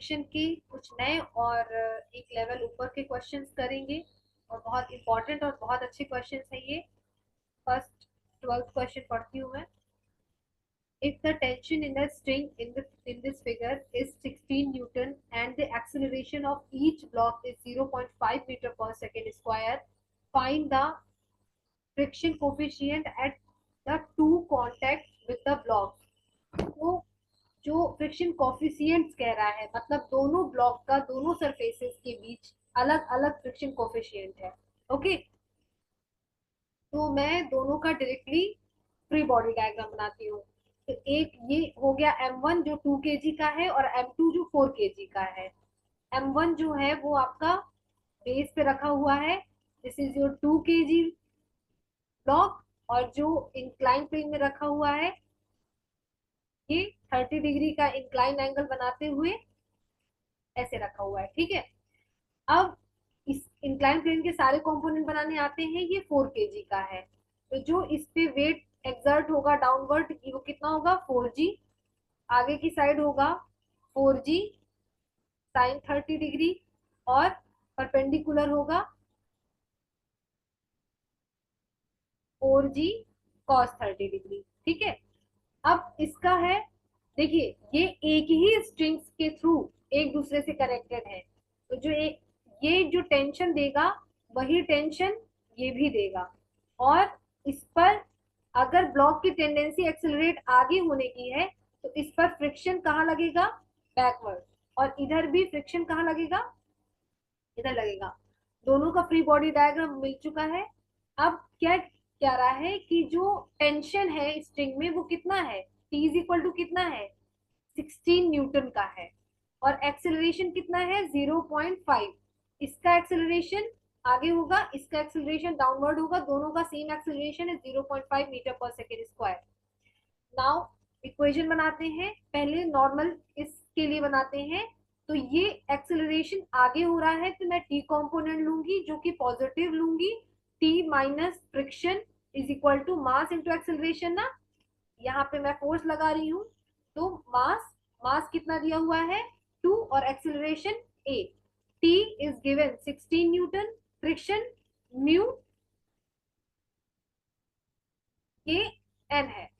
Friction के कुछ नए और एक लेवल ऊपर के क्वेश्चंस करेंगे, और बहुत इंपॉर्टेंट और बहुत अच्छे क्वेश्चंस हैं ये। फर्स्ट 12th क्वेश्चन पढ़ती हूँ मैं। If the tension in the string in this figure is 16 Newton and the acceleration of each block is 0.5 meter per second square, find the friction coefficient at the two contacts with the block. तो जो friction coefficients कह रहा है, मतलब दोनों block का दोनों surfaces के बीच अलग अलग फ्रिक्शन कोफिशिएंट है। ओके, तो मैं दोनों का डायरेक्टली फ्री बॉडी डायग्राम बनाती हूँ। तो एक ये हो गया M1 जो 2 kg का है, और M2 जो 4 kg का है। M1 जो है वो आपका बेस पे रखा हुआ है, this is your 2 kg block, और जो इंक्लाइन प्लेन में रखा हुआ है ये 30 डिग्री का इंक्लाइन एंगल बनाते हुए ऐसे रखा हुआ है। ठीक है, अब इस इंक्लाइन प्लेन के सारे कंपोनेंट बनाने आते हैं। ये 4 kg का है, तो जो इस पे वेट एक्सर्ट होगा डाउनवर्ड वो कितना होगा 4g। आगे की साइड होगा 4g साइन 30 डिग्री, और परपेंडिकुलर होगा 4g कॉस 30 डिग्री। ठीक है, अब इसका है, देखिए ये एक ही स्ट्रिंग्स के थ्रू एक दूसरे से कनेक्टेड है, तो जो ये जो टेंशन देगा वही टेंशन ये भी देगा। और इस पर अगर ब्लॉक की टेंडेंसी एक्सेलरेट आगे होने की है तो इस पर फ्रिक्शन कहाँ लगेगा, बैकवर्ड। और इधर भी फ्रिक्शन कहाँ लगेगा, इधर लगेगा। दोनों का फ्री बॉडी डायग्राम मिल चुका है। अब क्या कह रहा है कि जो टेंशन है स्ट्रिंग में वो कितना है, T इज इक्वल टू कितना है 16 न्यूटन का है, और एक्सेलरेशन कितना है 0.5। इसका एक्सेलरेशन आगे होगा, इसका एक्सेलरेशन डाउनवर्ड होगा, दोनों का सेम एक्सेलरेशन है 0.5 मीटर पर सेकेंड स्क्वायर। नाउ इक्वेशन बनाते हैं, पहले नॉर्मल इसके लिए बनाते हैं। तो ये एक्सेलरेशन आगे हो रहा है तो मैं टी कंपोनेंट लूंगी जो कि पॉजिटिव लूंगी। T minus friction is equal to mass into acceleration ना, यहाँ पे मैं फोर्स लगा रही हूँ। तो मास मास कितना दिया हुआ है 2, और acceleration a। T is given 16 Newton, friction mu के एन है।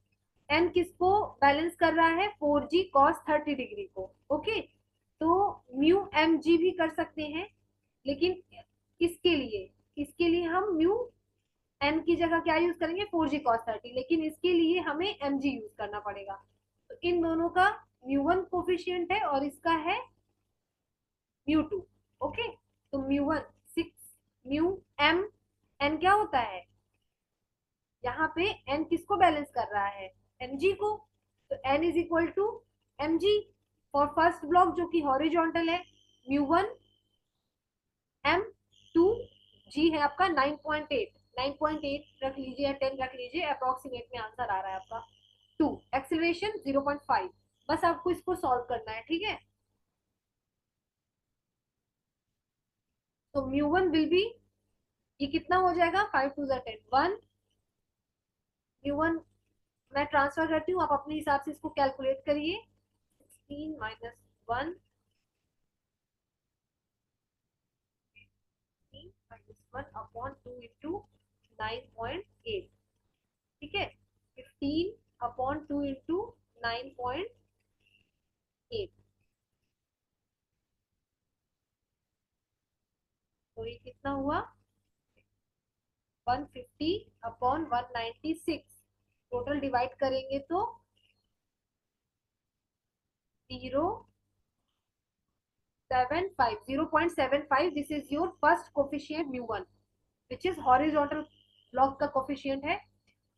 एन किसको बैलेंस कर रहा है 4g cos 30 डिग्री को। ओके, तो म्यू एम जी भी कर सकते हैं, लेकिन इसके लिए हम म्यू एन की जगह क्या यूज करेंगे 4g cos 30, लेकिन इसके लिए हमें एम जी यूज करना पड़ेगा। तो इन दोनों का म्यू वन कोफिशियंट है और इसका है म्यू टू। ओके, तो mu one 6, mu m, n क्या होता है यहाँ पे, एन किसको बैलेंस कर रहा है mg को। तो n is equal to mg for first block जो कि हॉरिजॉन्टल है, mu one m two g है आपका 9.8, 9.8 रख लीजिए या 10 रख लीजिए, अप्रोक्सीमेट में आंसर आ रहा है आपका 2। एक्सेलरेशन 0.5, बस आपको इसको सॉल्व करना है। ठीक है, तो म्यू वन विल बी, ये कितना हो जाएगा 5 टू 10 1, म्यू वन मैं ट्रांसफर करती हूँ, आप अपने हिसाब से इसको कैलकुलेट करिए। 16 माइनस 1 माइनस 1 अपॉन 2 इंटू 9.8। ठीक है, 15 अपॉन 2 इंटू 9.8, तो ये कितना हुआ 150 अपॉन 196। टोटल डिवाइड करेंगे तो 0.75, 0.75। This is your first coefficient mu one which is horizontal block का कोफिशिएंट है।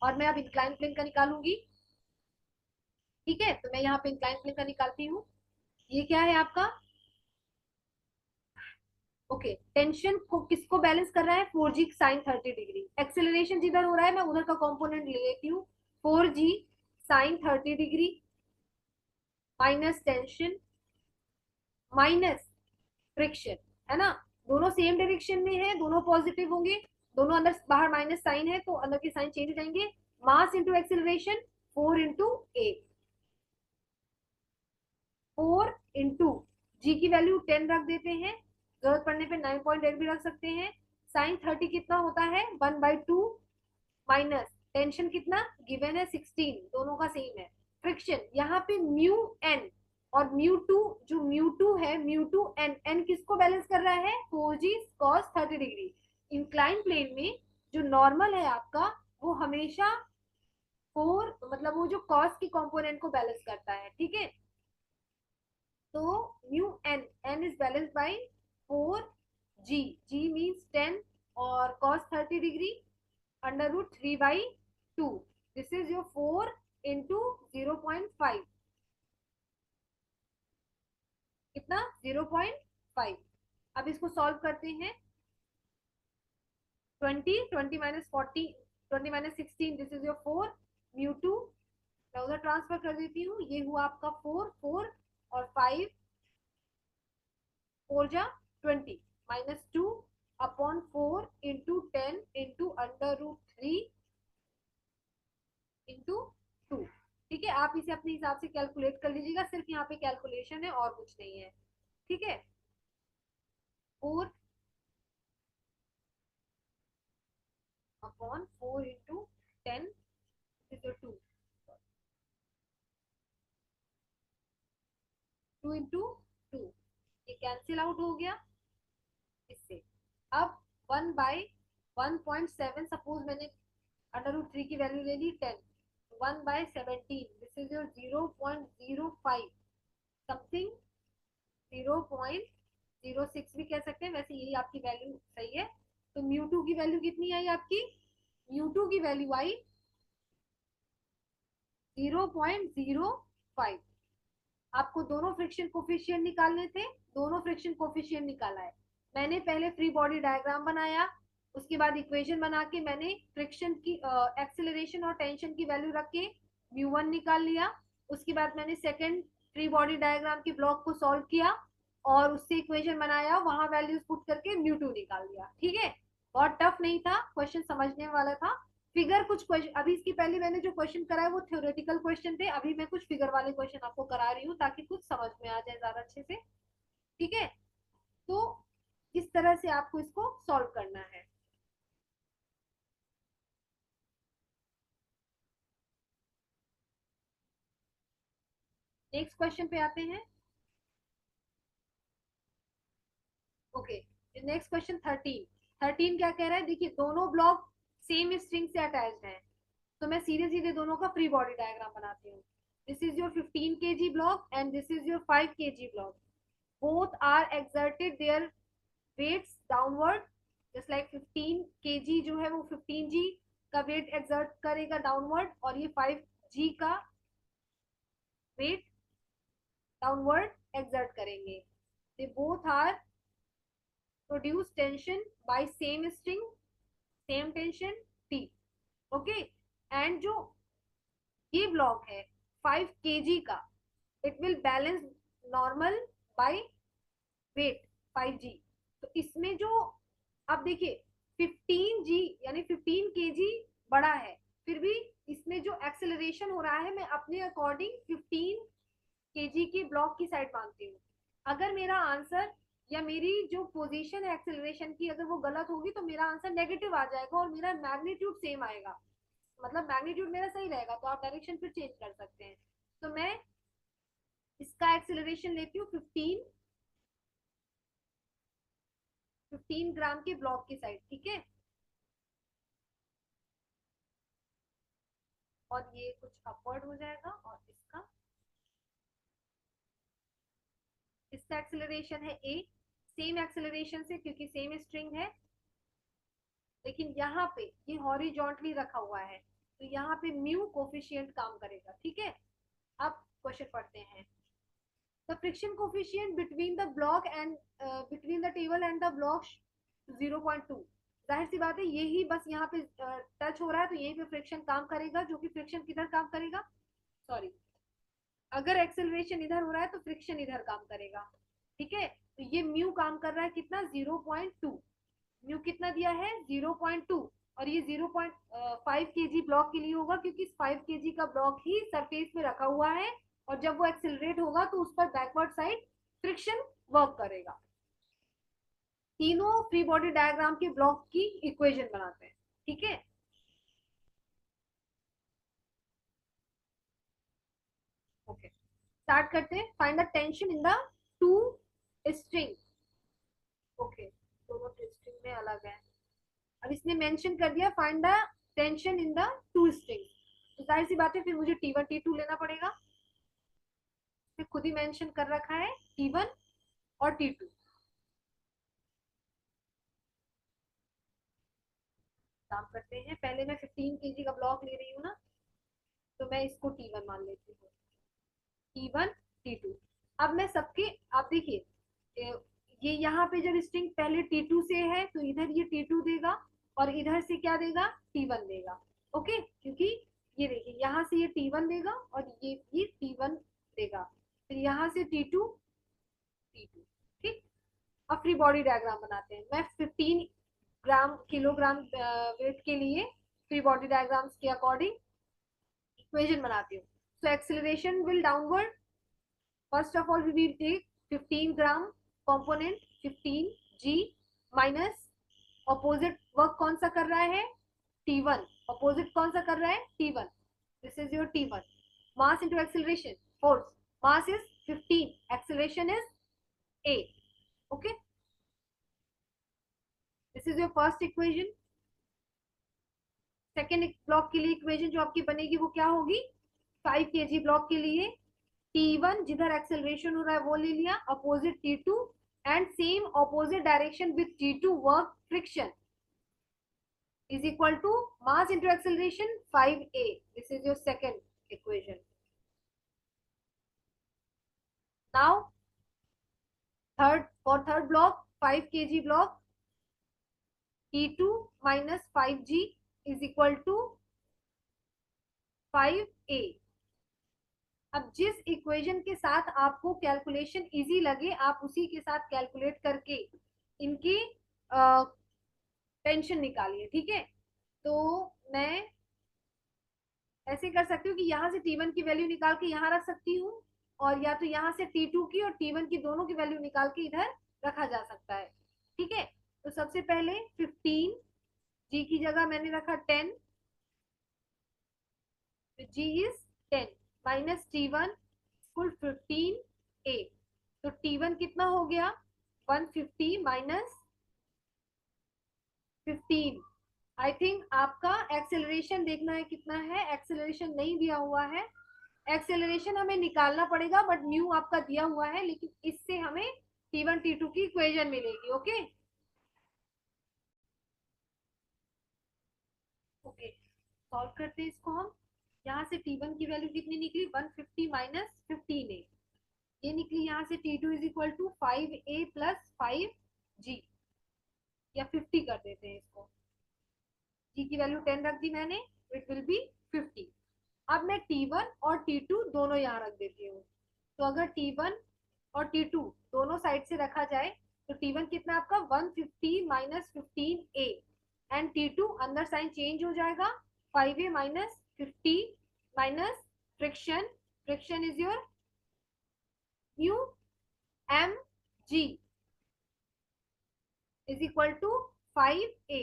और मैं अब इंक्लाइन प्लेन का निकालूंगी। ठीक है, तो मैं यहाँ पे इंक्लाइन प्लेन का निकालती हूँ। ये क्या है आपका, ओके, टेंशन को किसको बैलेंस कर रहा है 4g साइन 30 डिग्री। एक्सेलरेशन जिधर हो रहा है मैं उधर का कंपोनेंट ले लेती हूँ, 4g sine 30 degree minus tension minus friction, है ना। दोनों सेम डायरेक्शन में है, दोनों पॉजिटिव होंगे, दोनों अंदर बाहर माइनस साइन है तो अंदर के साइन चेंज हो जाएंगे। मास इंटू एक्सेलरेशन 4 इंटू ए, 4 इंटू जी की वैल्यू 10 रख देते हैं, जरूरत पड़ने पे 9.8 भी रख सकते हैं। साइन 30 कितना होता है 1/2 माइनस टेंशन कितना गिवन है 16, दोनों का सेम है। फ्रिक्शन यहाँ पे म्यू एन और म्यू टू, जो म्यू टू है म्यू टू एन, एन किसको बैलेंस कर रहा है 4g cos 30 degree. Incline plane में जो नॉर्मल है आपका वो हमेशा 4 मतलब वो जो कॉस की कंपोनेंट को बैलेंस करता है, ठीक है। तो mu n, n is balance by 4g, g means 10 और cos 30 degree under root 3/2, this is your 4 into 0.5, कितना 0.5। अब इसको सॉल्व करते हैं। 20 minus 40, 20 - 16, this is your 4 mu two, मैं उधर ट्रांसफर कर देती हूँ, ये हुआ आपका 4 और 5 4 जा 20 -2 upon 4 into 10 into under root 3 into 2। ठीक है, आप इसे अपने हिसाब से कैलकुलेट कर लीजिएगा, सिर्फ यहाँ पे कैलकुलेशन है और कुछ नहीं है, ठीक है। 4 अपॉन 4 इंटू 10 इज 2, 2 इंटू 2, ये कैंसिल आउट हो गया इससे। अब 1/1.7, सपोज मैंने अंडर रूट 3 की वैल्यू ले ली 10, 1/17, दिस इज योर 0.05 समथिंग, 0.06 भी कह सकते हैं, वैसे यही आपकी वैल्यू सही है। तो म्यू टू की वैल्यू कितनी आई आपकी, म्यू टू की वैल्यू आई 0.05। आपको दोनों फ्रिक्शन कोफिशिएंट निकालने थे, दोनों फ्रिक्शन कोफिशिएंट निकाला है। मैंने पहले फ्री बॉडी डायग्राम बनाया, उसके बाद इक्वेशन बना के मैंने फ्रिक्शन की एक्सेलरेशन और टेंशन की वैल्यू रख के म्यू वन निकाल लिया। उसके बाद मैंने सेकंड फ्री बॉडी डायग्राम के ब्लॉक को सॉल्व किया और उससे इक्वेशन बनाया, वहां वैल्यूज पुट करके म्यू टू निकाल दिया, ठीक है। बहुत टफ नहीं था, क्वेश्चन समझने वाला था। फिगर कुछ क्वेश्चन अभी इसकी पहले मैंने जो क्वेश्चन कराया वो थ्योरेटिकल क्वेश्चन थे, अभी मैं कुछ फिगर वाले क्वेश्चन आपको करा रही हूँ ताकि कुछ समझ में आ जाए ज्यादा अच्छे से, ठीक है। तो इस तरह से आपको इसको सॉल्व करना है। नेक्स्ट क्वेश्चन पे आते हैं। Okay, next question 13। 13 क्या कह रहा है, देखिए दोनों ब्लॉक सेम स्ट्रिंग से अटैच्ड हैं, तो मैं सीधे सीधे दोनों का फ्री बॉडी डायग्राम बनाती हूँ। This is your 15 kg block and this is your 5 kg block, both are exerted their weights downward, just like 15 kg जो है वो 15g का वेट एक्सर्ट करेगा डाउनवर्ड और ये 5g का वेट डाउनवर्ड एक्सर्ट करेंगे। they both are produce tension by same string, same tension T, okay. And जो ये ब्लॉक है 5 kg का, it will balance normal by weight 5g। तो इसमें जो, अब देखिए 15g यानी 15 kg बड़ा है, फिर भी इसमें जो एक्सेलरेशन हो रहा है मैं अपने अकॉर्डिंग 15 kg की ब्लॉक की साइड मानती हूँ। अगर मेरा आंसर या मेरी जो पोजीशन है एक्सेलरेशन की अगर वो गलत होगी तो मेरा आंसर नेगेटिव आ जाएगा और मेरा मैग्नीट्यूड सेम आएगा, मतलब मैग्नीट्यूड मेरा सही रहेगा, तो आप डायरेक्शन फिर चेंज कर सकते हैं। तो मैं इसका एक्सेलरेशन लेती हूँ 15 ग्राम के ब्लॉक की साइड, ठीक है। और ये कुछ अपवर्ड हो जाएगा और इसका एक्सेलरेशन है ए, सेम एक्सेलरेशन से क्योंकि सेम स्ट्रिंग है, लेकिन यहाँ पे ये हॉरिजॉन्टली रखा हुआ है तो यहाँ पे म्यू कोफिशिएंट काम करेगा, ठीक है। अब क्वेश्चन पढ़ते हैं। The friction coefficient between the block and between the table and the block 0.2, जाहिर सी बात है यही बस यहाँ पे टच हो रहा है तो यहीं पे फ्रिक्शन काम करेगा, जो कि फ्रिक्शन किधर काम करेगा, सॉरी, अगर एक्सेलरेशन इधर हो रहा है तो फ्रिक्शन इधर काम करेगा, ठीक है। तो ये म्यू काम कर रहा है कितना 0.2, म्यू कितना दिया है 0.2, और ये 0.5 kg ब्लॉक के लिए होगा क्योंकि 5 kg का ब्लॉक ही सरफेस पे रखा हुआ है और जब वो एक्सेलरेट होगा तो उस पर बैकवर्ड साइड फ्रिक्शन वर्क करेगा। तीनों फ्री बॉडी डायग्राम के ब्लॉक की इक्वेशन बनाते हैं, ठीक है। ओके, स्टार्ट करते हैं। Find the tension in the two string. Okay, दोनों स्ट्रिंग में अलग है। अब इसने मेंशन कर दिया find the tension in the two string, तो जाहिर सी बात है फिर मुझे T1 T2 लेना पड़ेगा। फिर खुद ही मेंशन कर रखा है T1 और T2। काम करते हैं, पहले मैं 15 kg का ब्लॉक ले रही हूँ ना, तो मैं इसको T1 मान लेती हूँ। T1 T2। अब मैं सबके, आप देखिए ये यहाँ पे जब स्ट्रिंग पहले T2 से है तो इधर ये T2 देगा और इधर से क्या देगा, T1 देगा। ओके, क्योंकि ये देखिए यहाँ से ये T1 देगा और ये T1 देगा, फिर यहाँ से T2 T2। ठीक, अब फ्री बॉडी डायग्राम बनाते हैं। मैं 15 ग्राम किलोग्राम वेट के लिए फ्री बॉडी डायग्राम्स के अकॉर्डिंग इक्वेशन बनाती हूँ। So acceleration will downward. First of all we will take 15 gram component 15 g minus opposite work कौन सा कर रहा है, T1। ऑपोजिट कौन सा कर रहा है, T1। This is your T1। Mass into acceleration, force. Mass is 15, acceleration is a। Okay, this is your first equation. Second block के लिए इक्वेशन जो आपकी बनेगी वो क्या होगी, 5 kg ब्लॉक के लिए T1 जिधर एक्सेलरेशन हो रहा है वो ले लिया, opposite T2 and same opposite direction with T2 work friction is equal to mass into acceleration 5a. This is your second equation. Now third block 5 kg block T2 minus 5g is equal to 5a. अब जिस equation के साथ आपको calculation easy लगे आप उसी के साथ कैलकुलेट करके इनकी टेंशन निकालिए, ठीक है। तो मैं ऐसे कर सकती हूँ कि यहाँ से T1 की वैल्यू निकाल के यहाँ रख सकती हूँ, और या तो यहाँ से T2 की और T1 की दोनों की वैल्यू निकाल के इधर रखा जा सकता है, ठीक है। तो सबसे पहले 15 g की जगह मैंने रखा 10, तो g is 10 minus T1 full 15 a। तो T1 कितना हो गया 150 माइनस 15। आई थिंक आपका एक्सेलरेशन देखना है कितना है, एक्सेलरेशन नहीं दिया हुआ है। एक्सेलरेशन हमें निकालना पड़ेगा बट न्यू आपका दिया हुआ है, लेकिन इससे हमें T1 T2 की इक्वेशन मिलेगी। ओके ओके, सॉल्व करते हैं इसको हम। यहाँ से T1 की वैल्यू कितनी निकली 150 माइनस 15a, ये निकली। यहाँ से T2 is equal to 5a plus 5g, या 50 कर देते हैं इसको। g की वैल्यू 10 रख दी मैंने, इट विल बी 50। अब मैं T1 और T2 दोनों यहाँ रख देती हूँ। तो अगर T1 और T2 दोनों साइड से रखा जाए तो T1 कितना आपका 150 माइनस 15a एंड T2 अंदर साइन चेंज हो जाएगा 5a minus 50 minus friction, friction is your mu m g is equal to 5a।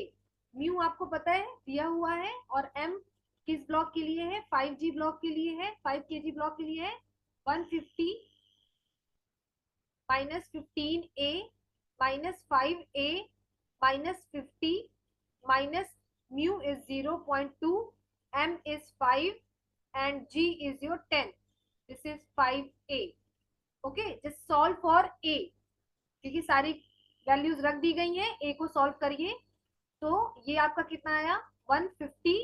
Mu आपको पता है दिया हुआ है, और m किस ब्लॉक के लिए है, 5g ब्लॉक के लिए है, 5 kg ब्लॉक के लिए है 150 minus 15a minus 5a minus 50 minus mu is 0.2, m is 5 and g is your 10. This is 5a. Okay, just solve for a, क्योंकि सारी वैल्यूज रख दी गई हैं, a को सॉल्व करिए। तो ये आपका कितना आया 150,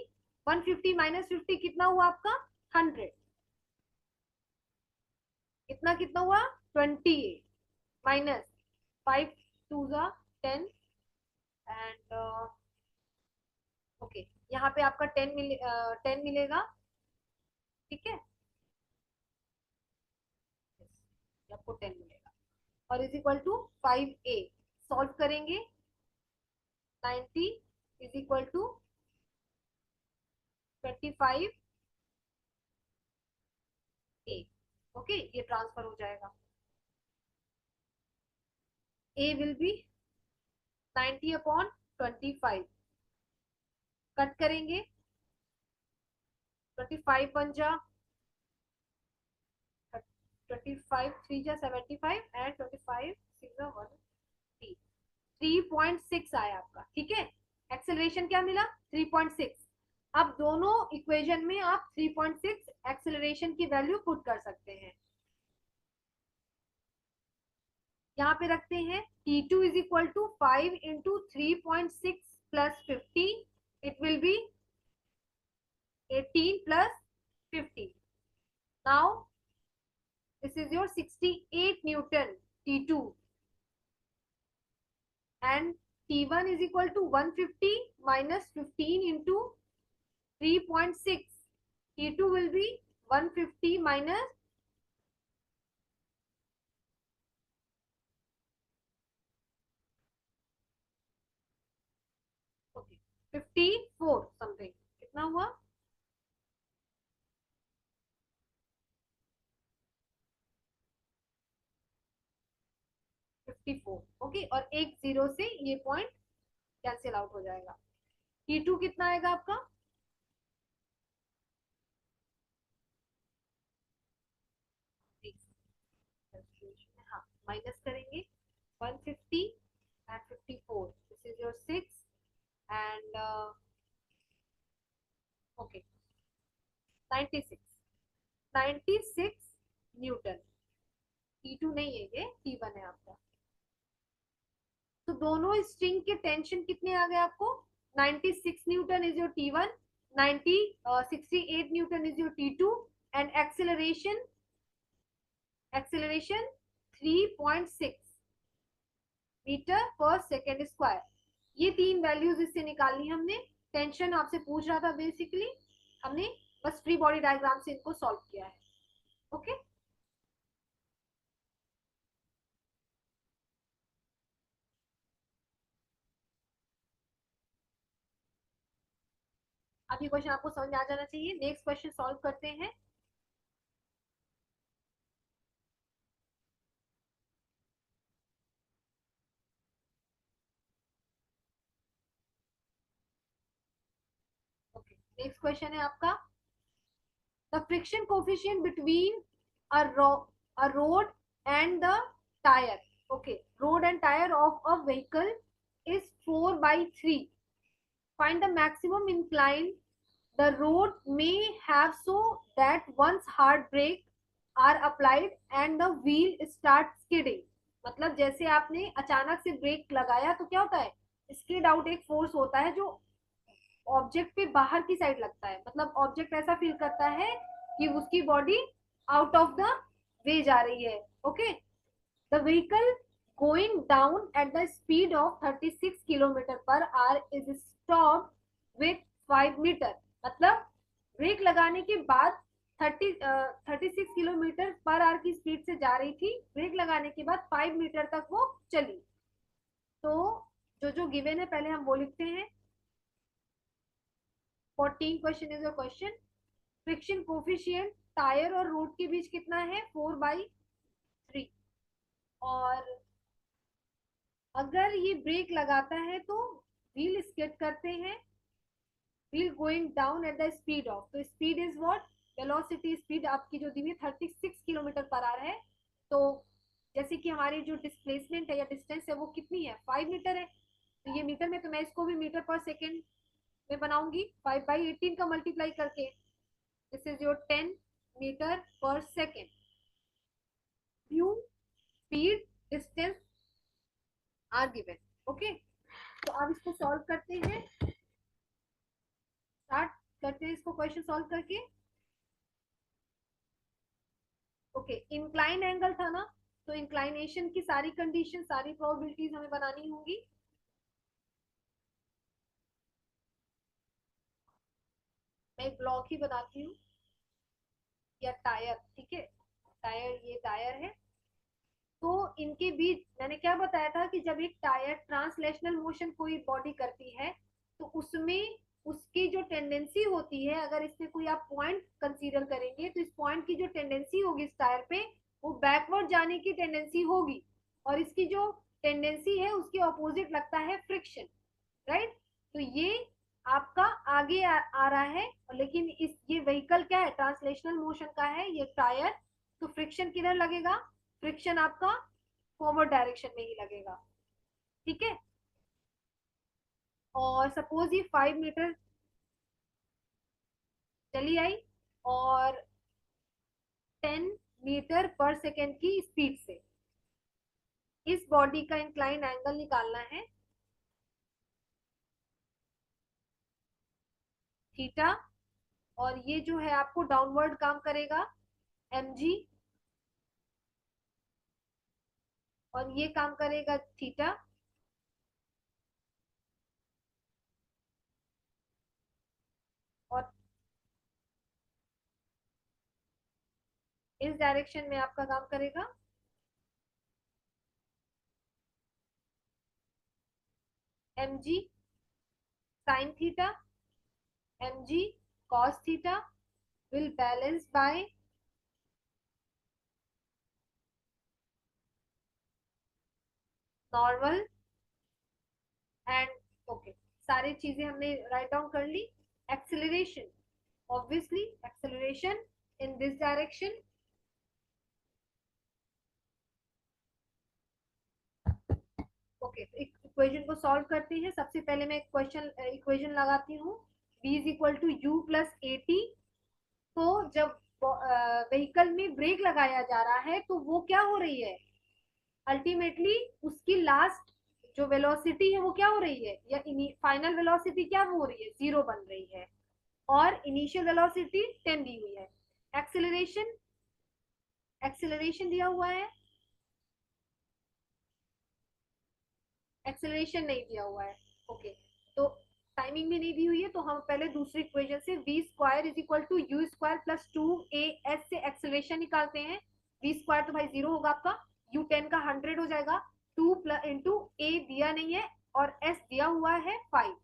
150 माइनस 50 कितना हुआ आपका 100, इतना कितना हुआ 20a माइनस 5 2 जा 10 एंड ओके, यहाँ पे आपका 10 मिलेगा, ठीक है। आपको 10 मिलेगा और is equal to 5a। Solve करेंगे 90 is equal to 25a। Okay, ये ट्रांसफर हो जाएगा। A will be 90/25, कट करेंगे 25 बन जा 25 3 जा 75 एंड 25 6 जा 1 3.6 आया आपका, ठीक है। एक्सेलरेशन क्या मिला 3.6। अब दोनों इक्वेशन में आप 3.6 एक्सेलरेशन की वैल्यू पुट कर सकते हैं। यहाँ पे रखते हैं T2 is equal to 5 into 3.6 plus 50, it will be 18 plus 50। Now this is your 68 newton T2 and T1 is equal to 150 minus 15 into 3.6. T2 will be 150 minus 54 something, कितना हुआ 54। ओके, और एक जीरो से ये पॉइंट कैंसिल आउट हो जाएगा। T2 कितना आएगा आपका हाँ माइनस करेंगे 150 and 54, this is your 6 and okay 96 Newton. T2 नहीं है, ये T1 है आपका। तो दोनों स्ट्रिंग के टेंशन कितने आ गए आपको 96 newton is your T1, 68 newton is your T2 and acceleration 3.6 metre पर सेकेंड स्क्वायर। ये तीन वैल्यूज इससे निकालनी हमने। टेंशन आपसे पूछ रहा था बेसिकली, हमने बस फ्री बॉडी डायग्राम से इनको सॉल्व किया है। ओके अब ये क्वेश्चन आपको समझ में आ जाना चाहिए। नेक्स्ट क्वेश्चन सॉल्व करते हैं। ओके नेक्स्ट क्वेश्चन है आपका the friction coefficient between a road and the tire. Okay, road and tire of a vehicle is 4/3. Find the maximum incline the road may have so that once hard brake are applied and the wheel starts skidding. मतलब जैसे आपने अचानक से break लगाया तो क्या होता है, स्किड आउट एक फोर्स होता है जो ऑब्जेक्ट पे बाहर की साइड लगता है। मतलब ऑब्जेक्ट ऐसा फील करता है कि उसकी body out of the way जा रही है। Okay the vehicle going down at the speed of 36 kilometre पर hour is stop with 5 metre. मतलब ब्रेक लगाने के बाद 36 किलोमीटर पर आवर की स्पीड से जा रही थी, ब्रेक लगाने के बाद 5 मीटर तक वो चली। तो जो जो गिवन है पहले हम वो लिखते हैं। 14 question is your question. Friction coefficient tyre और रोड के बीच कितना है 4/3। और अगर ये ब्रेक लगाता है तो व्हील स्किड करते हैं, wheel going down at the speed of, तो speed is what velocity, speed आपकी जो दी हुई 36 किलोमीटर पर आवर है। तो जैसे कि हमारी जो डिस्प्लेसमेंट है या डिस्टेंस है वो कितनी है 5 मीटर है, तो ये मीटर में, तो मैं इसको भी मीटर पर सेकेंड में बनाऊंगी 5/18 का मल्टीप्लाई करके। दिस इज योर 10 मीटर पर second. View speed distance are given. Okay तो अब इसको सॉल्व करते हैं, स्टार्ट करते हैं इसको क्वेश्चन सॉल्व करके। ओके इंक्लाइन एंगल था ना, तो इंक्लाइनेशन की सारी कंडीशन सारी प्रोबेबिलिटीज हमें बनानी होंगी। मैं एक ब्लॉक ही बताती हूँ या टायर, ठीक है टायर, ये टायर है। तो इनके बीच मैंने क्या बताया था कि जब एक टायर ट्रांसलेशनल मोशन कोई बॉडी करती है तो उसमें उसकी जो टेंडेंसी होती है, अगर इसमें कोई आप पॉइंट कंसीडर करेंगे तो इस पॉइंट की जो टेंडेंसी होगी इस टायर पे वो बैकवर्ड जाने की टेंडेंसी होगी, और इसकी जो टेंडेंसी है उसके ऑपोजिट लगता है फ्रिक्शन, राइट। तो ये आपका आगे आ रहा है, लेकिन इस ये व्हीकल क्या है, ट्रांसलेशनल मोशन का है ये टायर, तो फ्रिक्शन किधर लगेगा, फ्रिक्शन आपका फॉरवर्ड डायरेक्शन में ही लगेगा, ठीक है। और सपोज ये 5 मीटर चली आई और 10 मीटर पर सेकेंड की स्पीड से, इस बॉडी का इंक्लाइन एंगल निकालना है थीटा, और ये जो है आपको डाउनवर्ड काम करेगा mg, और ये काम करेगा थीटा, और इस डायरेक्शन में आपका काम करेगा mg sin theta, mg cos theta will balance by normal and okay, सारी चीजें हमने राइट डाउन कर ली। Acceleration, obviously acceleration in this direction, okay. Equation को सॉल्व करते हैं। सबसे पहले मैं इक्वेशन लगाती हूँ, v is equal to u plus a t. तो जब व्हीकल में ब्रेक लगाया जा रहा है तो वो क्या हो रही है, अल्टीमेटली उसकी लास्ट जो वेलोसिटी है वो क्या हो रही है, या फाइनल वेलोसिटी क्या हो रही है, 0 बन रही है, और इनिशियल वेलोसिटी 10 दी हुई है। एक्सेलरेशन, एक्सेलरेशन दिया हुआ है, एक्सेलरेशन नहीं दिया हुआ है, ओके। तो टाइमिंग भी नहीं दी हुई है, तो हम पहले दूसरी इक्वेशन से v square is equal to u square plus 2 as से एक्सेलरेशन निकालते हैं। वी स्क्वायर तो भाई 0 होगा आपका, यू 10 का 100 हो जाएगा, 2 प्लस इंटू ए दिया नहीं है और एस दिया हुआ है 5।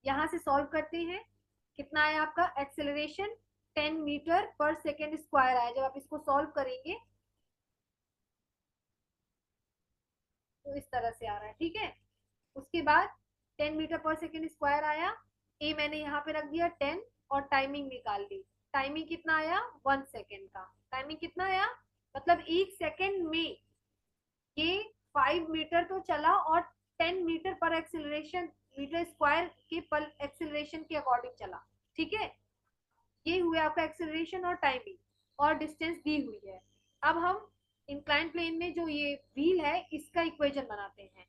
यहाँ से सॉल्व करते हैं, कितना आया आपका एक्सेलरेशन, 10 मीटर पर सेकेंड स्क्वायर आया। जब आप इसको सॉल्व करेंगे तो इस तरह से आ रहा है, ठीक है। उसके बाद 10 मीटर पर सेकेंड स्क्वायर आया, ए मैंने यहाँ पे रख दिया 10, और टाइमिंग निकाल ली। टाइमिंग कितना आया, 1 सेकेंड का। टाइमिंग कितना आया, मतलब 1 सेकेंड में ये 5 मीटर तो चला, और 10 मीटर पर एक्सिलरेशन, मीटर स्क्वायर के पर एक्सिलरेशन के अकॉर्डिंग चला, ठीक है। ये हुआ आपका एक्सेलरेशन और टाइमिंग, और डिस्टेंस दी हुई है। अब हम इंक्लाइन प्लेन में जो ये व्हील है इसका इक्वेशन बनाते हैं।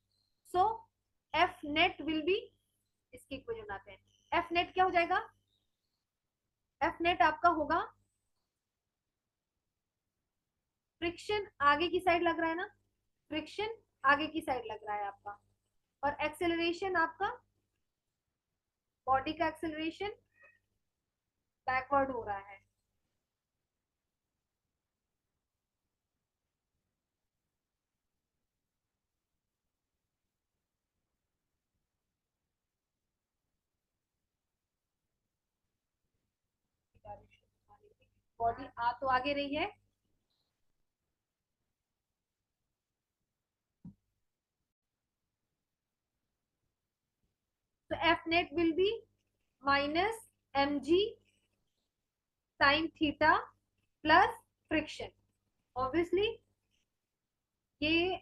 सो एफ नेट विल बी, इसकी इक्वेशन बनाते हैं। एफ नेट क्या हो जाएगा, एफ नेट आपका होगा, फ्रिक्शन आगे की साइड लग रहा है ना, फ्रिक्शन आगे की साइड लग रहा है आपका, और एक्सेलरेशन आपका, बॉडी का एक्सेलरेशन बैकवर्ड हो रहा है। बॉडी आ तो आगे रही है, तो F net will be minus mg sine theta plus friction. Obviously ये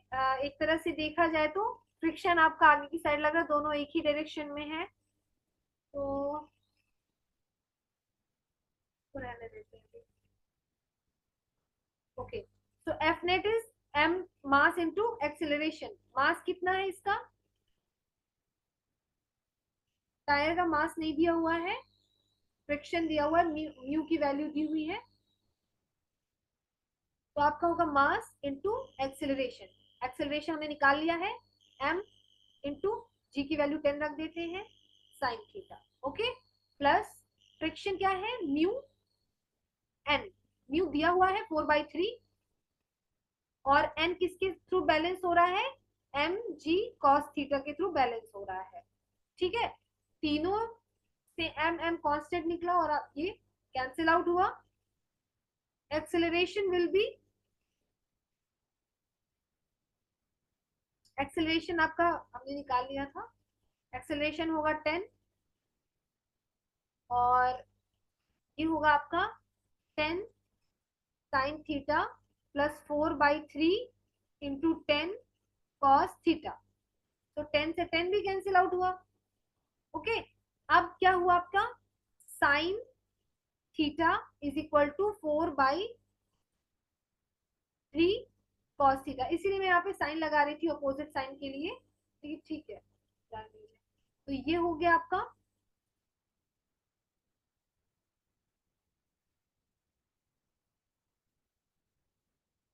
एक तरह से देखा जाए तो फ्रिक्शन आपका आगे की साइड लग रहा है, दोनों एक ही डायरेक्शन में है, तो रहने देते हैं। Okay, so F net is m mass into acceleration. Mass कितना है इसका, टायर का मास नहीं दिया हुआ है, फ्रिक्शन दिया हुआ है, म्यू की वैल्यू दी हुई है, तो आपका होगा मास इंटू एक्सेलरेशन। एक्सेलरेशन हमने निकाल लिया है, m इंटू जी की वैल्यू 10 रख देते हैं, sign theta, okay. Plus friction क्या है, म्यू एन, म्यू दिया हुआ है 4/3, और एन किसके थ्रू बैलेंस हो रहा है, एम जी कॉस थीटा के थ्रू बैलेंस हो रहा है, ठीक है। तीनों से एम एम कांस्टेंट निकला और ये कैंसिल आउट हुआ। एक्सेलरेशन विल बी एक्सेलरेशन आपका हमने निकाल लिया था, एक्सेलरेशन होगा 10 और ये होगा आपका 10 sine theta plus 4/3 into 10 cos theta. तो 10 से 10 भी कैंसिल आउट हुआ। ओके, अब क्या हुआ आपका sine theta is equal to 4/3 cos theta, इसीलिए मैं यहाँ पे साइन लगा रही थी अपोजिट साइन के लिए। ठीक है, जान लीजिए। तो ये हो गया आपका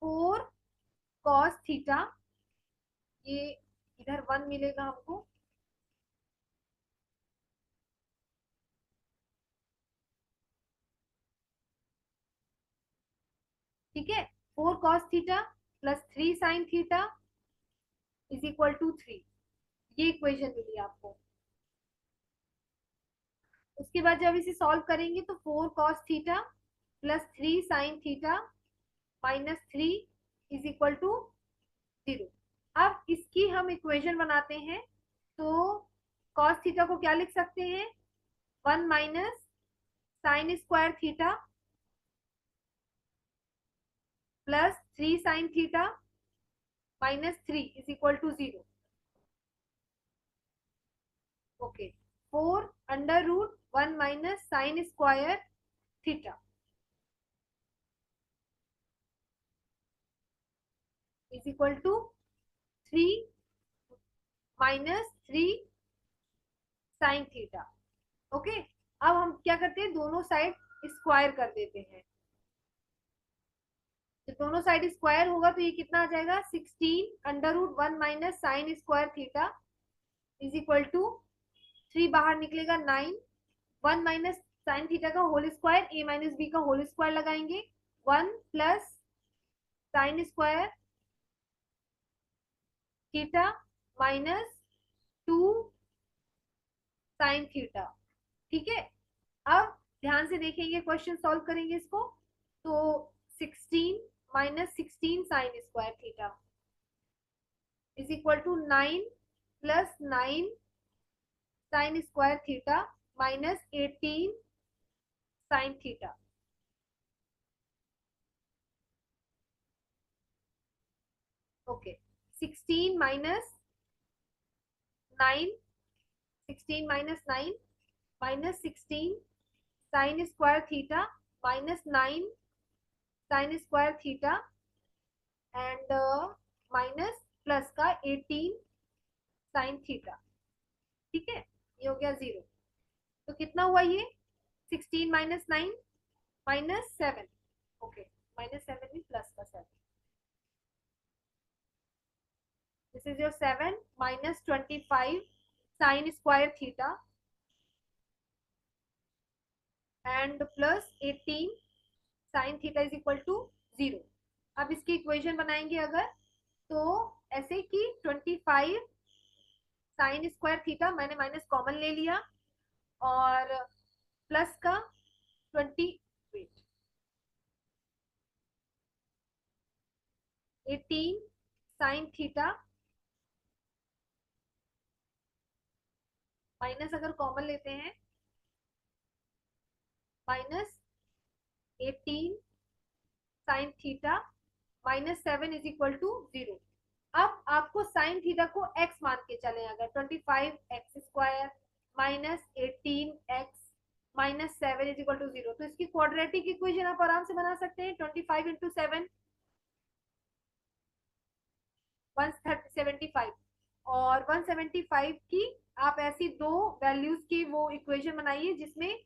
4 cos थीटा, ये इधर 1 मिलेगा हमको, ठीक है। 4 cos theta plus 3 sin theta is equal to 3, ये इक्वेशन मिली आपको। उसके बाद जब इसे सॉल्व करेंगे तो 4 cos theta plus 3 sin theta minus 3 is equal to 0। अब इसकी हम इक्वेशन बनाते हैं, तो cos थीटा को क्या लिख सकते हैं, 1 minus sine square theta plus 3 sin theta minus 3 is equal to 0। Okay, 4 under root 1 minus sine square theta is equal to 3 minus 3 sin theta. Okay, अब हम क्या करते हैं, दोनों साइड स्क्वायर कर देते हैं। जब दोनों साइड स्क्वायर होगा तो ये कितना आ जाएगा, 16 under root 1 minus sine square theta is equal to 3 बाहर निकलेगा 9, 1 माइनस साइन थीटा का whole square, A minus B का होल स्क्वायर लगाएंगे, 1 plus sine square theta minus 2 sine theta. ठीक है, अब ध्यान से देखेंगे, क्वेश्चन सॉल्व करेंगे इसको, तो 16 minus 16 sine square theta is equal to 9 plus 9 sine square theta minus 18 sine theta. Okay, 16 minus 9, 16 minus 9 minus 16 sine square theta minus 9 sine square theta and minus plus का 18 साइन थीटा। ठीक है, ये हो गया 0। तो कितना हुआ ये, 16 माइनस 9 माइनस 7। ओके, माइनस 7 भी प्लस का 7, this is your 7 minus 25 sine square theta and plus 18 sine theta is equal to 0। अब इसकी इक्वेशन बनाएंगे अगर, तो ऐसे कि 25 साइन स्क्वायर थीटा, मैंने माइनस कॉमन ले लिया, और प्लस का 20 वेट 18 साइन थीटा माइनस अगर कॉमन लेते हैं, minus 18 sine theta minus 7 is equal to 0। अब आपको साइन थीटा को x मान के चले, अगर 25 x² minus 18 x minus 7 is equal to 0, तो इसकी क्वाड्रेटिक इक्वेशन आप आराम से बना सकते हैं। 25 इंटू 7 175, और 175 की आप ऐसी दो वैल्यूज की वो इक्वेशन बनाइए जिसमें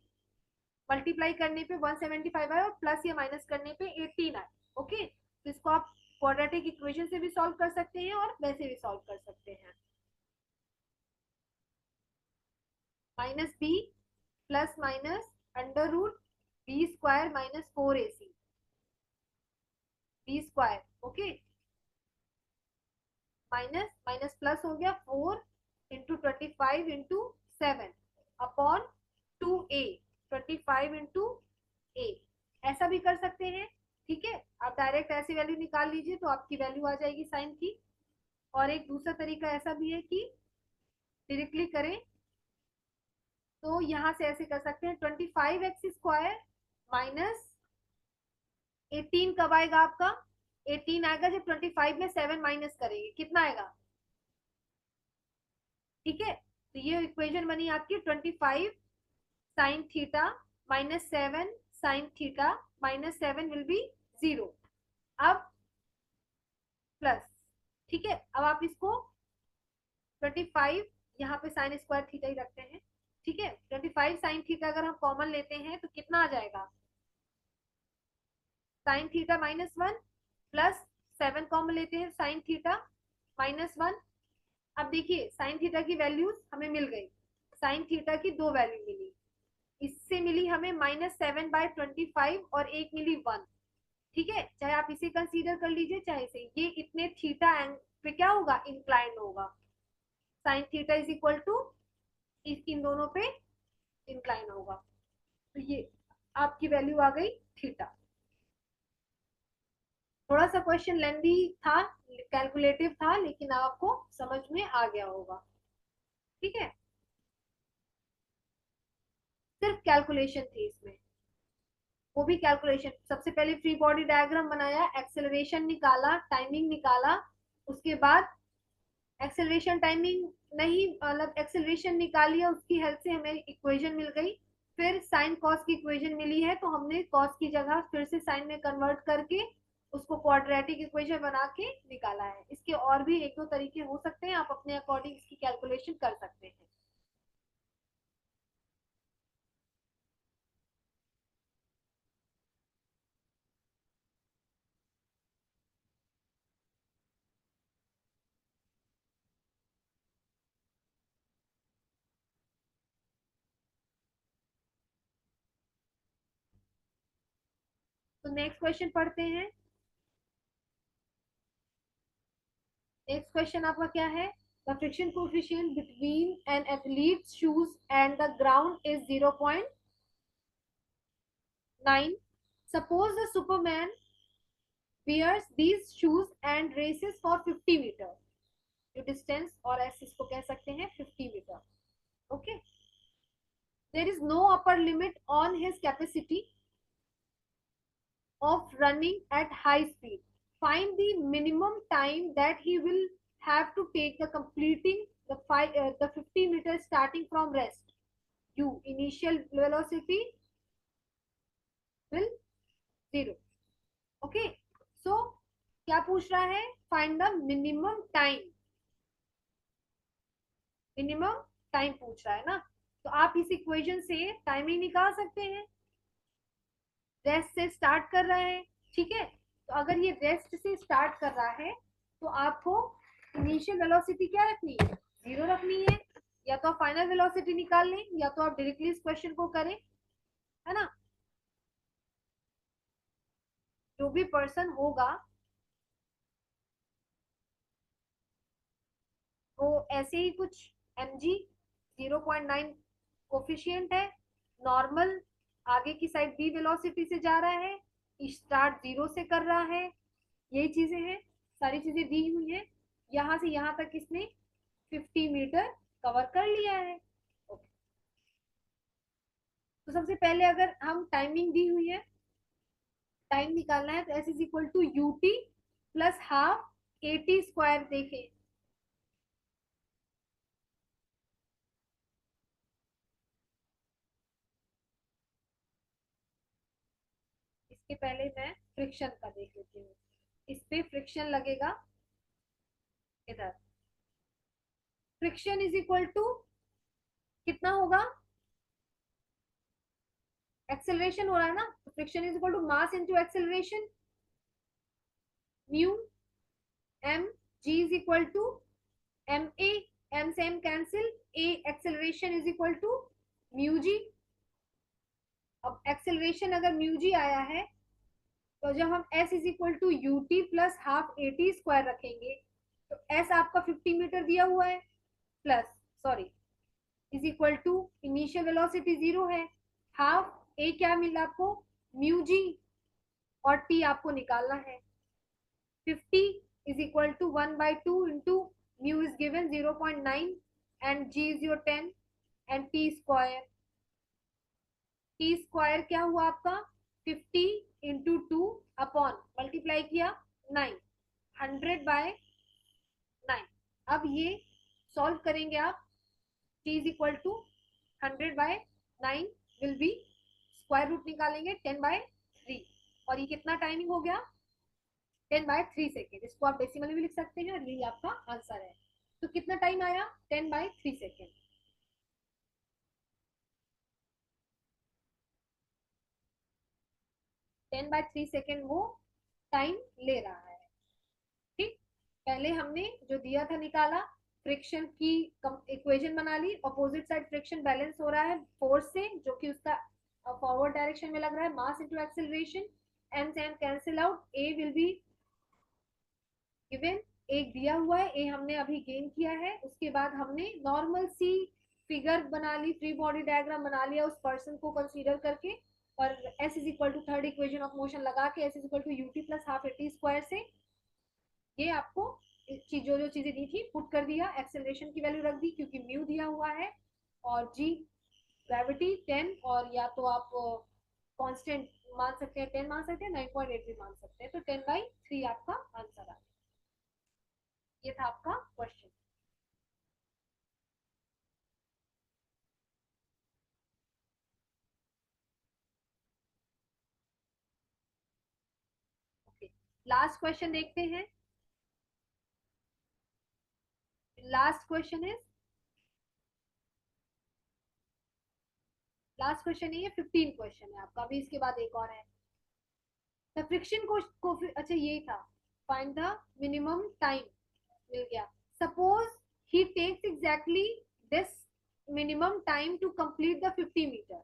मल्टीप्लाई करने पे 175 आए और प्लस या माइनस करने पे 18 आए। ओके, तो इसको आप क्वाड्रेटिक इक्वेशन से भी सॉल्व कर सकते हैं और वैसे भी सॉल्व कर सकते हैं। Minus B plus minus under root b² minus 4ac b²। Okay, minus minus plus हो गया 4 into 25 into 7 upon 2a, 25 into a, ऐसा भी कर सकते हैं। ठीक है, आप डायरेक्ट ऐसी वैल्यू निकाल लीजिए तो आपकी वैल्यू आ जाएगी साइन की। और एक दूसरा तरीका ऐसा भी है कि डायरेक्टली करें, तो यहाँ से ऐसे कर सकते हैं 25x² माइनस 18 कब आएगा आपका, 18 आएगा जब 25 में 7 माइनस करेंगे, कितना आएगा, ठीक है। तो ये इक्वेशन बनी आपकी 25 sign theta minus 7 sign theta minus 7 will be 0। अब प्लस, ठीक है, अब आप इसको 25 यहाँ पे साइन स्क्वायर थीटा ही रखते हैं, ठीक है। 25 साइन थीटा अगर हम कॉमन लेते हैं तो कितना आ जाएगा, sign theta minus 1 plus 7 common लेते हैं साइन थीटा माइनस 1। अब देखिए साइन थीटा की वैल्यूज हमें मिल गई, साइन थीटा की दो वैल्यू मिली, इससे मिली हमें -7/25 और एक मिली 1, ठीक है। चाहे आप इसे कंसीडर कर लीजिए चाहे इसे, ये इतने थीटा पे क्या होगा, इंक्लाइन होगा, sine theta is equal to इन दोनों पे इंक्लाइन होगा। तो ये आपकी वैल्यू आ गई थीटा। थोड़ा सा क्वेश्चन लेंदी था, कैलकुलेटिव था, लेकिन आपको समझ में आ गया होगा, ठीक है। सिर्फ कैलकुलेशन थी इसमें, वो भी कैलकुलेशन, सबसे पहले फ्री बॉडी डायग्राम बनाया, एक्सेलरेशन निकाला, टाइमिंग निकाला, उसके बाद एक्सेलरेशन टाइमिंग नहीं, मतलब एक्सेलरेशन निकाली है, उसकी हेल्प से हमें इक्वेशन मिल गई, फिर साइन कॉस की इक्वेशन मिली है तो हमने कॉस की जगह फिर से साइन में कन्वर्ट करके उसको क्वाड्रेटिक इक्वेशन बना के निकाला है। इसके और भी एक दो तरीके हो सकते हैं, आप अपने अकॉर्डिंग इसकी कैलकुलेशन कर सकते हैं। तो नेक्स्ट क्वेश्चन पढ़ते हैं। नेक्स्ट क्वेश्चन आपका क्या है, the friction coefficient between an athletes shoes and the ground is 0.9। Suppose the superman wears these shoes and races for 50 meter, जो डिस्टेंस और ऐसे इसको कह सकते हैं 50 meter, okay. There is no upper limit on his capacity of running at high speed. Find the minimum time that he will have to take the completing the 50 meters starting from rest. U initial velocity will 0. Okay. So क्या पूछ रहा है, find the minimum time. Minimum time पूछ रहा है ना, तो आप इस इक्वेशन से टाइमिंग निकाल सकते हैं, रेस्ट से स्टार्ट कर रहा है, ठीक है। तो अगर ये रेस्ट से स्टार्ट कर रहा है तो आपको इनिशियल वेलोसिटी क्या रखनी है, 0 रखनी है, या तो आप फाइनल वेलोसिटी निकाल लें या तो आप डायरेक्टली इस क्वेश्चन को करें, है ना। जो भी पर्सन होगा वो ऐसे ही कुछ mg 0.9 कोफिशियंट है, नॉर्मल आगे की साइड b वेलोसिटी से जा रहा है, स्टार्ट 0 से कर रहा है, यही चीजें हैं, सारी चीजें दी हुई है। यहाँ से यहाँ तक इसने 50 मीटर कवर कर लिया है। तो सबसे पहले अगर हम टाइमिंग दी हुई है, टाइम निकालना है, तो S is equal to U T plus half AT² देखें, इसके पहले मैं फ्रिक्शन का देख लेती हूँ, इस पे फ्रिक्शन लगेगा, इधर फ्रिक्शन इज इक्वल टू कितना होगा, एक्सेलरेशन हो रहा है ना, तो friction is equal to mass into acceleration, mu m g is equal to m a, m से M cancel, a acceleration is equal to mu g. अब एक्सेलरेशन अगर म्यू जी आया है तो जब हम s is equal to U T plus half AT² रखेंगे तो s आपका 50 मीटर दिया हुआ है, plus sorry is equal to initial velocity 0 है, हाफ a क्या मिला आपको, म्यू जी, और t आपको निकालना है, 50 is equal to 1/2 into mu is given 0.9 and g is your 10 and t square. t square क्या हुआ आपका 50 इंटू 2 अपॉन मल्टीप्लाई किया 9, 100/9. अब ये सॉल्व करेंगे आप. t is equal to 100/9 will be, square root निकालेंगे 10/3 और ये कितना टाइमिंग हो गया 10/3 सेकेंड. इसको आप डेसिमल में भी लिख सकते हैं और यही आपका आंसर है. तो कितना टाइम आया 10/3 सेकेंड. 10/3 सेकेंड वो टाइम ले रहा है. ठीक, पहले हमने जो दिया था निकाला, फ्रिक्शन की इक्वेशन बना ली. अपोजिट साइड फ्रिक्शन बैलेंस हो रहा है फोर्स से, जो कि उसका फॉरवर्ड डायरेक्शन में लग रहा है. मास इनटू एक्सेलरेशन, एम से M cancel out. A will be given, एक दिया हुआ है, ए हमने अभी गेन किया है. उसके बाद हमने नॉर्मल सी फिगर बना ली, फ्री बॉडी डायग्राम बना लिया उस पर्सन को कंसीडर करके, और s is equal to third equation of motion लगा के s is equal to ut plus half at square से ये आपको जो जो चीजें दी थी पुट कर दिया. एक्सेलरेशन की वैल्यू रख दी क्योंकि म्यू दिया हुआ है, और जी ग्रेविटी 10, और या तो आप कांस्टेंट मान सकते हैं 10 मान सकते हैं, 9.8 भी मान सकते हैं. तो 10/3 आपका आंसर आ गया. ये था आपका क्वेश्चन. ओके, लास्ट क्वेश्चन देखते हैं. Last question is, last question नहीं है, 15 क्वेश्चन है आपका. अभी इसके बाद एक और है. द फ्रिक्शन को अच्छा ये था, फाइंड द मिनिमम टाइम. मिल गया. Suppose he takes exactly this minimum time to complete the 50 meter.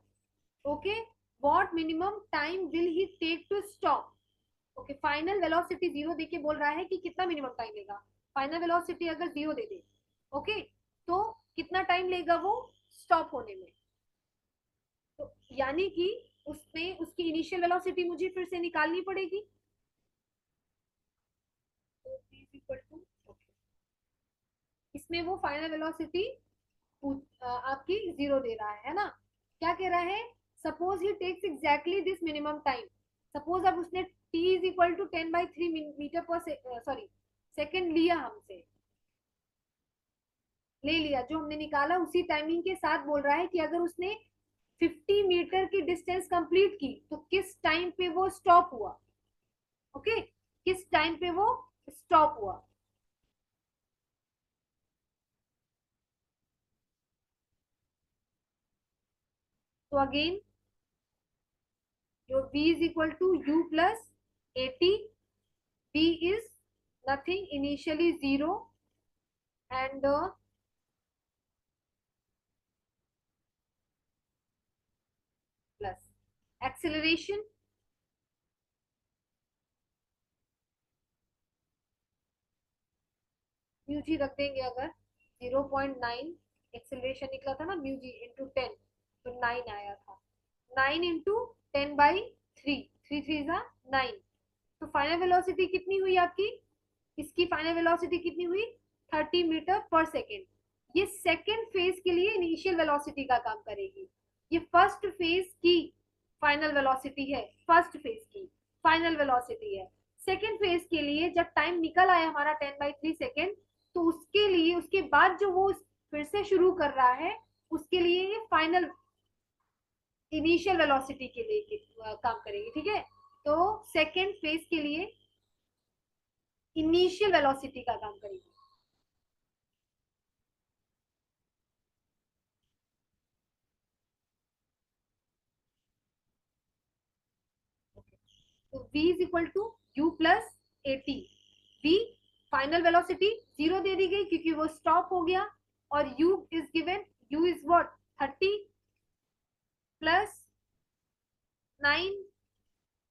Okay, what minimum time will he take to stop. Okay, final velocity 0 देके बोल रहा है कि कितना मिनिमम टाइम लेगा. फाइनल वेलोसिटी अगर 0 दे दे, ओके, तो कितना टाइम लेगा वो स्टॉप होने में. तो यानी कि उसमें उसकी इनिशियल वेलोसिटी मुझे फिर से निकालनी पड़ेगी. तो इसमें वो फाइनल वेलोसिटी आपकी 0 दे रहा है ना. क्या कह रहा है, suppose he takes exactly this minimum time. Suppose अब उसने t is equal to 10/3 meter पर सॉरी सेकेंड लिया, हमसे ले लिया, जो हमने निकाला उसी टाइमिंग के साथ बोल रहा है कि अगर उसने 50 मीटर की डिस्टेंस कंप्लीट की तो किस टाइम पे वो स्टॉप हुआ. ओके, किस टाइम पे वो स्टॉप हुआ. तो अगेन जो v is equal to u plus 80. v is nothing, initially 0 and plus acceleration mu g रख देंगे. अगर 0.9 एक्सेलरेशन निकला था ना म्यू जी इंटू 10, तो 9 आया था. 9 इंटू 10/3, 3 3 9. तो फाइनल वेलोसिटी कितनी हुई आपकी, इसकी फाइनल वेलोसिटी कितनी हुई 30 मीटर पर सेकेंड. ये सेकेंड फेज के लिए इनिशियल वेलोसिटी का काम करेगी. ये फर्स्ट फेज की फाइनल वेलोसिटी है, फर्स्ट फेज की फाइनल वेलोसिटी है. सेकेंड फेज के लिए जब टाइम निकल आया हमारा 10/3 सेकेंड, तो उसके लिए उसके बाद जो वो फिर से शुरू कर रहा है उसके लिए ये फाइनल इनिशियल वेलोसिटी के लिए काम करेगी. ठीक है, तो सेकेंड फेज के लिए इनिशियल वेलोसिटी का काम करेगी. तो v is equal to u plus 80. v final velocity 0 दे दी गई क्योंकि वो स्टॉप हो गया, और u is given, u is what 30 plus 9,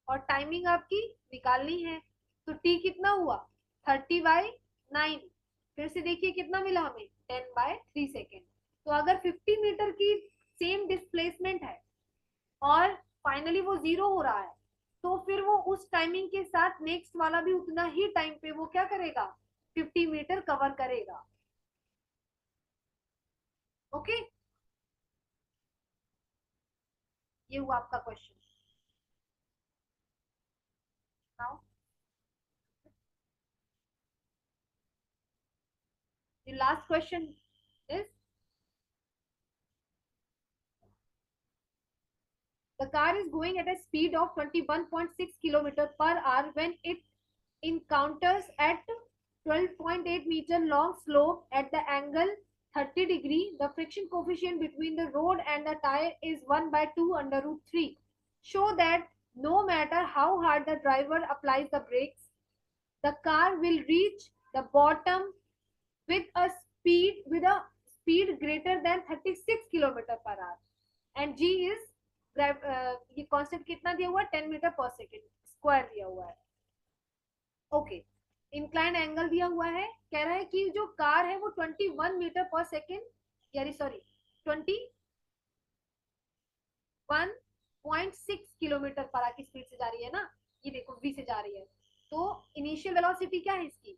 और टाइमिंग आपकी निकालनी है. तो t कितना हुआ 30/9. फिर से देखिए कितना मिला हमें 10/3 सेकेंड. तो अगर 50 मीटर की सेम डिस्प्लेसमेंट है और फाइनली वो 0 हो रहा है, तो फिर वो उस टाइमिंग के साथ नेक्स्ट वाला भी उतना ही टाइम पे वो क्या करेगा 50 मीटर कवर करेगा. ओके, ये हुआ आपका question. Now the last question is, the car is going at a speed of 21.6 kilometer per hour when it encounters at 12.8 meter long slope at the angle 30 degree. The friction coefficient between the road and the tire is 1 by 2 under root 3. Show that no matter how hard the driver applies the brakes, the car will reach the bottom with a speed greater than 36 kilometer per hour, and g is ये constant कितना दिया हुआ है, 10 metre पर second square दिया हुआ है। Okay, incline angle दिया हुआ है, कह रहा है कि जो कार है वो 21 मीटर पर सेकेंड, यानी सॉरी 21.6 किलोमीटर पर आवर की स्पीड से जा रही है ना, ये देखो v से जा रही है, तो इनिशियल वेलोसिटी क्या है इसकी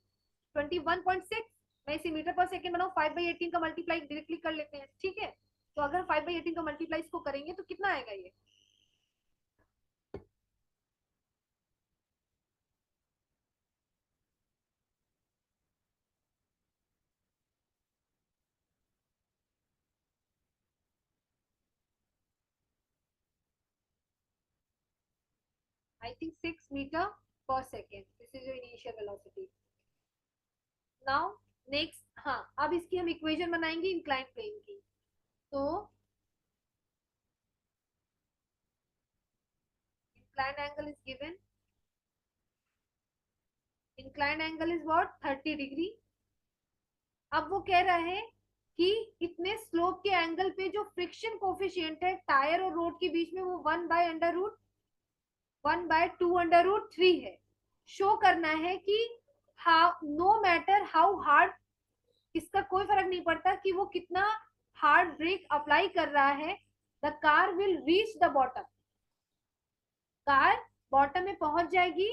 21.6। मैं इसे मीटर पर सेकेंड बनाऊं, 5/18 का मल्टीप्लाई डायरेक्टली कर लेते हैं, ठीक है। तो अगर 5/18 का मल्टीप्लाई इसको करेंगे तो कितना आएगा ये, आई थिंक 6 मीटर पर second, this is your initial velocity. Now next, हाँ अब इसकी हम इक्वेशन बनाएंगे इंक्लाइन प्लेन की। तो incline angle is given, incline angle is what 30 degree. अब वो कह रहा है कि इतने स्लोप के एंगल पे जो फ्रिक्शन कोफिशिएंट है टायर और रोड के बीच में वो 1/√3 है। शो करना है कि how no matter how hard, इसका कोई फर्क नहीं पड़ता कि वो कितना हार्ड ब्रेक अप्लाई कर रहा है, the car will reach the bottom, car bottom में पहुंच जाएगी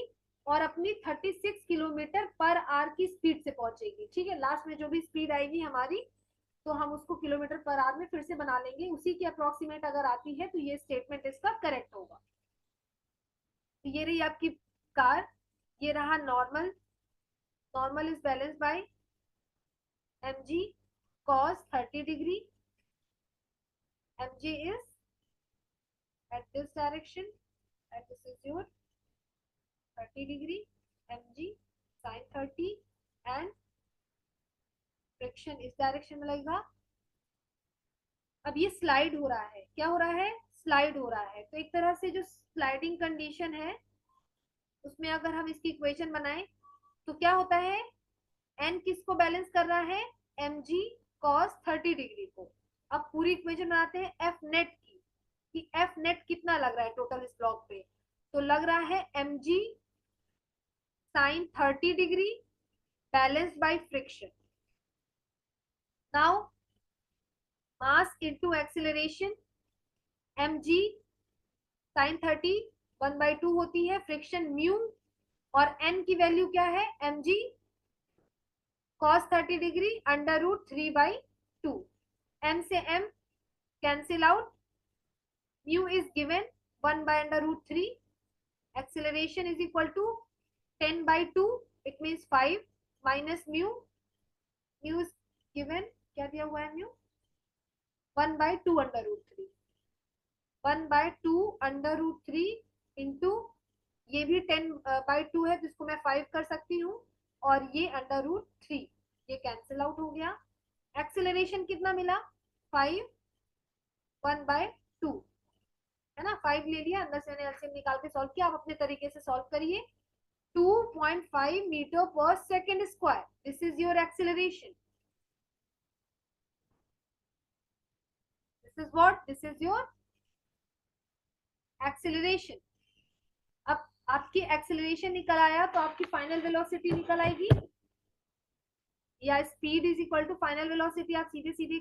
और अपनी 36 किलोमीटर पर आवर की स्पीड से पहुंचेगी, ठीक है। लास्ट में जो भी स्पीड आएगी हमारी, तो हम उसको किलोमीटर पर आवर में फिर से बना लेंगे, उसी की अप्रोक्सीमेट अगर आती है तो ये स्टेटमेंट इसका करेक्ट होगा। तो ये रही आपकी कार, ये रहा normal, normal is balance bye mg cos 30 degree, mg is at this direction and this is your 30 degree, mg sin 30 and friction इस डायरेक्शन में लगेगा। अब ये स्लाइड हो रहा है, क्या हो रहा है, स्लाइड हो रहा है, तो एक तरह से जो स्लाइडिंग कंडीशन है उसमें अगर हम इसकी इक्वेशन बनाएं तो क्या होता है, एन किसको बैलेंस कर रहा है, एम जी कॉस 30 डिग्री को। अब पूरी इक्वेशन बनाते हैं एफ नेट की, कि एफ नेट कितना लग रहा है टोटल इस ब्लॉक पे, तो लग रहा है M G sine 30 degree balanced by friction. Now mass into acceleration, M G sine 30 1/2 होती है फ्रिक्शन म्यू, और एन की वैल्यू क्या है, M G cos 30 degree √3/2, m से m cancel out, mu is given 1/√3, acceleration is equal to 10/2, it means 5 minus mu is given, क्या दिया हुआ है mu, 1/2 √3, 1/2 √3 इंटू, ये भी 10/2 है जिसको मैं 5 कर सकती हूँ, और ये √3, ये कैंसिल आउट हो गया। एक्सेलरेशन कितना मिला, 5 1/2, है ना, 5 ले लिया, अंदर से मैंने एलसीएम निकाल के सॉल्व किया, आप अपने तरीके से सॉल्व करिए। 2.5 मीटर पर second square, this is your acceleration, this is what, this is your acceleration. अब आपकी एक्सेलरेशन निकल आया तो आपकी फाइनल वेलोसिटी निकल आएगी, या speed is equal to final velocity, आप सीधे सीधे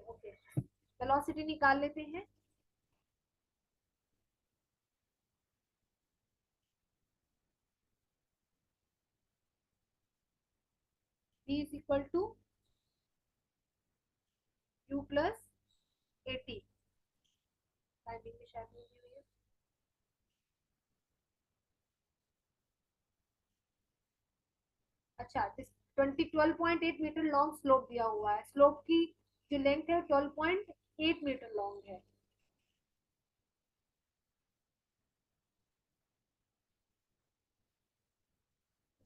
ओके वेलोसिटी निकाल लेते हैं। v is equal to u plus 80। Timing में शायद नहीं दी हुई है। अच्छा, 12.8 मीटर लॉन्ग स्लोप दिया हुआ है। स्लोप की जो लेंथ है 12.8 मीटर लॉन्ग है।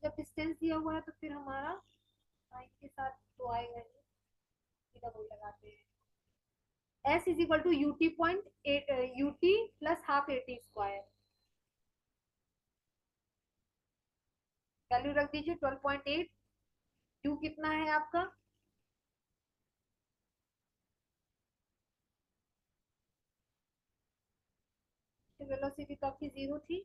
जब डिस्टेंस दिया हुआ है तो फिर हमारा टाइम के साथ तो आएगा ही, सीधा वही लगाते हैं। s is equal to U T point U T plus half A T square. Value रख दीजिए 12.8। यू कितना है आपका? वेलोसिटी तो आपकी जीरो थी।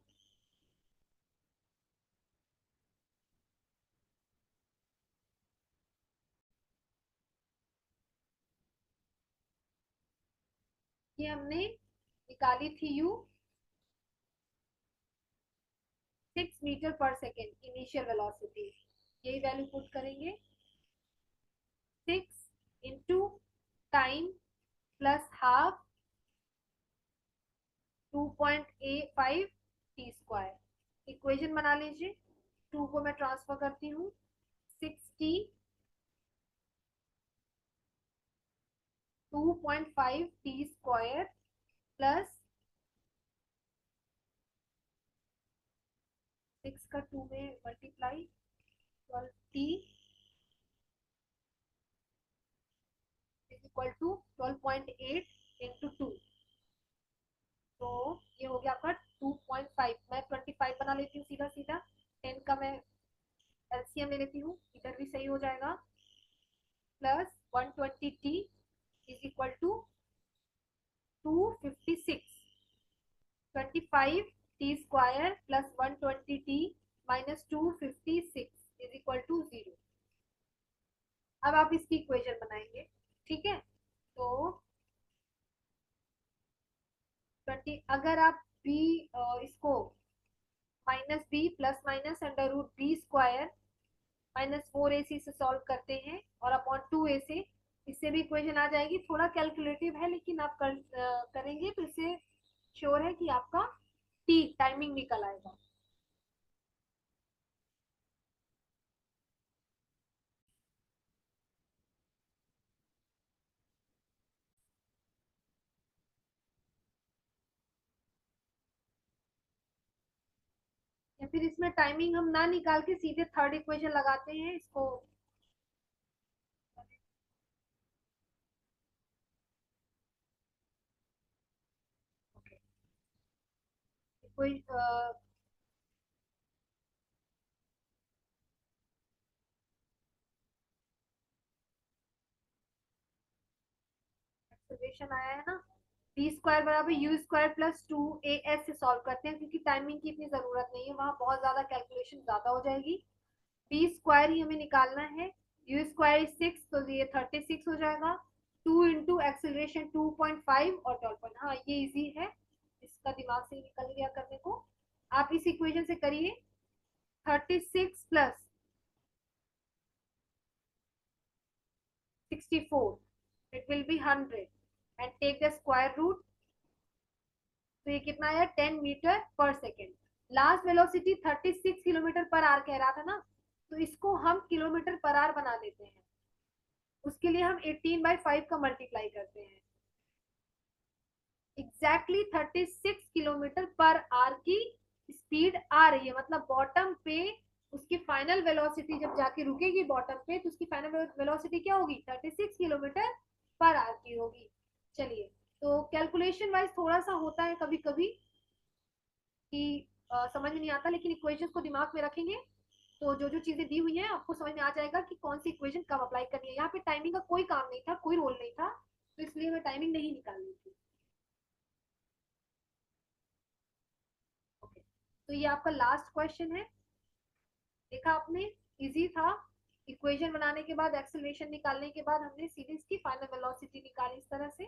ये हमने निकाली थी यू 6 मीटर पर सेकेंड इनिशियल वेलोसिटी। यही वैल्यू पुट करेंगे। 6 time plus half 2.85 T square. Equation बना लीजिए। 2 को मैं ट्रांसफर करती हूँ। 6t 2.5 टी स्क्वायर प्लस 6 का 2 में multiply 12t is equal to 12.8 into 2। तो ये हो गया आपका 2.5। मैं 25 बना लेती हूँ सीधा सीधा। 10 का मैं एलसीएम ले लेती हूँ, इधर भी सही हो जाएगा। Plus 120t is equal to 256। 25 T square plus 120t minus 256 is equal to 0। अब आप इसकी इक्वेशन बनाएंगे, ठीक है? तो 20, अगर आप बी इसको minus B plus minus under root B square minus 4ac से सॉल्व करते हैं और अपॉन 2a से, इससे भी इक्वेशन आ जाएगी। थोड़ा कैलकुलेटिव है लेकिन आप करेंगे तो इससे श्योर है कि आपका टी टाइमिंग निकल आएगा। या फिर इसमें टाइमिंग हम ना निकाल के सीधे थर्ड इक्वेशन लगाते हैं इसको। कोई एक्सप्रेशन आया है ना? टी स्क्वायर बराबर यू स्क्वायर प्लस 2as से सॉल्व करते हैं क्योंकि टाइमिंग की इतनी जरूरत नहीं है, वहां बहुत ज्यादा कैलकुलेशन ज्यादा हो जाएगी। बी स्क्वायर ही हमें निकालना है। यू स्क्वायर 6 तो ये 36 हो जाएगा। 2 इंटू एक्सिलेशन 2.5 और 12 हाँ ये इजी है, इसका दिमाग से निकल गया करने को। आप इस इक्वेशन से करिए। 36 plus 64 it will be 100 and take the square root। तो ये कितना है? 10 मीटर पर सेकेंड। लास्ट वेलोसिटी 36 किलोमीटर पर आवर कह रहा था ना, तो इसको हम किलोमीटर पर आवर बना देते हैं। उसके लिए हम 18/5 का मल्टीप्लाई करते हैं। एग्जैक्टली 36 किलोमीटर पर आवर की स्पीड आ रही है, मतलब बॉटम पे उसकी फाइनल वेलोसिटी जब जाके रुकेगी बॉटम पे तो उसकी फाइनल वेलोसिटी क्या होगी? 36 किलोमीटर पर आवर की होगी। चलिए, तो कैलकुलेशन वाइज थोड़ा सा होता है कभी कभी कि समझ में नहीं आता, लेकिन इक्वेशंस को दिमाग में रखेंगे तो जो जो चीजें दी हुई हैं आपको समझ में आ जाएगा कि कौन सी इक्वेशन कब अप्लाई करनी है। यहाँ पे टाइमिंग का कोई काम नहीं था, कोई रोल नहीं था, तो इसलिए मैं टाइमिंग नहीं निकालनी थी। ओके, तो ये आपका लास्ट क्वेश्चन है। देखा आपने, इजी था। इक्वेशन बनाने के बाद एक्सेलरेशन निकालने के बाद हमने सीधे इसकी फाइनल वेलोसिटी निकाली इस तरह से।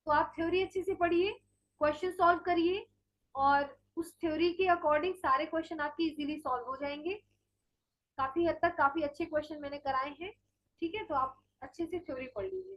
तो आप थ्योरी अच्छे से पढ़िए, क्वेश्चन सॉल्व करिए और उस थ्योरी के अकॉर्डिंग सारे क्वेश्चन आपके इजीली सॉल्व हो जाएंगे। काफी हद तक काफी अच्छे क्वेश्चन मैंने कराए हैं। ठीक है, तो आप अच्छे से थ्योरी पढ़ लीजिए।